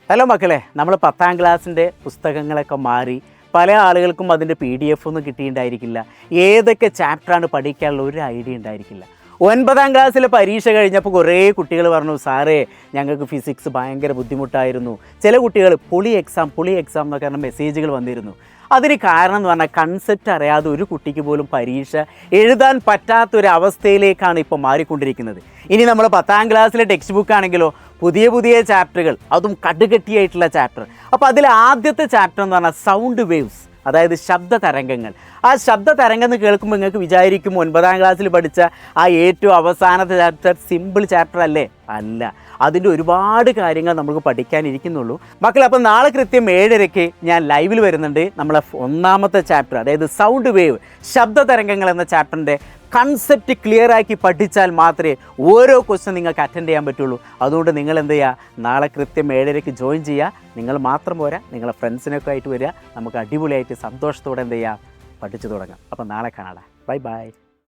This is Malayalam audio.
ഹലോ മക്കളെ, നമ്മൾ 10ാം ക്ലാസ്സിൻ്റെ പുസ്തകങ്ങളൊക്കെ മാറി പല ആളുകൾക്കും അതിൻ്റെ PDF ഒന്നും കിട്ടിയിട്ടുണ്ടായിരിക്കില്ല. ഏതൊക്കെ ചാപ്റ്ററാണ് പഠിക്കാനുള്ള ഒരു ഐഡിയ ഉണ്ടായിരിക്കില്ല. 9ാം ക്ലാസ്സിലെ പരീക്ഷ കഴിഞ്ഞപ്പോൾ കുറേ കുട്ടികൾ പറഞ്ഞു, സാറേ ഞങ്ങൾക്ക് ഫിസിക്സ് ഭയങ്കര ബുദ്ധിമുട്ടായിരുന്നു. ചില കുട്ടികൾ പൊളി എക്സാം എന്നൊക്കെ പറഞ്ഞ മെസ്സേജുകൾ വന്നിരുന്നു. അതിന് കാരണം എന്ന് പറഞ്ഞാൽ കൺസെപ്റ്റ് അറിയാതെ ഒരു കുട്ടിക്ക് പോലും പരീക്ഷ എഴുതാൻ പറ്റാത്തൊരവസ്ഥയിലേക്കാണ് ഇപ്പോൾ മാറിക്കൊണ്ടിരിക്കുന്നത്. ഇനി നമ്മൾ 10ാം ക്ലാസ്സിലെ ടെക്സ്റ്റ് ബുക്ക് ആണെങ്കിലോ പുതിയ ചാപ്റ്ററുകൾ, അതും കടുകട്ടിയായിട്ടുള്ള ചാപ്റ്റർ. അപ്പോൾ അതിൽ ആദ്യത്തെ ചാപ്റ്റർ എന്ന് പറഞ്ഞാൽ സൗണ്ട് വേവ്സ്, അതായത് ശബ്ദ തരംഗങ്ങൾ. ആ ശബ്ദ തരംഗം എന്ന് കേൾക്കുമ്പോൾ നിങ്ങൾക്ക് വിചാരിക്കും 9ാം ക്ലാസ്സിൽ പഠിച്ച ആ ഏറ്റവും അവസാനത്തെ ചാപ്റ്റർ സിമ്പിൾ ചാപ്റ്റർ അല്ലേ? അല്ല, അതിൻ്റെ ഒരുപാട് കാര്യങ്ങൾ നമുക്ക് പഠിക്കാനിരിക്കുന്നുള്ളൂ മക്കളെ. അപ്പോൾ നാളെ കൃത്യം 7:30 ഞാൻ ലൈവിൽ വരുന്നുണ്ട്. നമ്മളെ 1ാമത്തെ ചാപ്റ്റർ, അതായത് സൗണ്ട് വേവ്, ശബ്ദ തരംഗങ്ങൾ എന്ന ചാപ്റ്ററിൻ്റെ കൺസെപ്റ്റ് ക്ലിയർ ആക്കി പഠിച്ചാൽ മാത്രമേ ഓരോ ക്വസ്റ്റ്യൻ നിങ്ങൾക്ക് അറ്റൻഡ് ചെയ്യാൻ പറ്റുള്ളൂ. അതുകൊണ്ട് നിങ്ങൾ എന്ത് ചെയ്യുക, നാളെ കൃത്യം 7:30 ജോയിൻ ചെയ്യുക. നിങ്ങൾ മാത്രം പോരാ, നിങ്ങളെ ഫ്രണ്ട്സിനൊക്കെ ആയിട്ട് വരിക. നമുക്ക് അടിപൊളിയായിട്ട് സന്തോഷത്തോടെ എന്ത് ചെയ്യുക, പഠിച്ചു തുടങ്ങാം. അപ്പോൾ നാളെ കാണാം. ബൈ.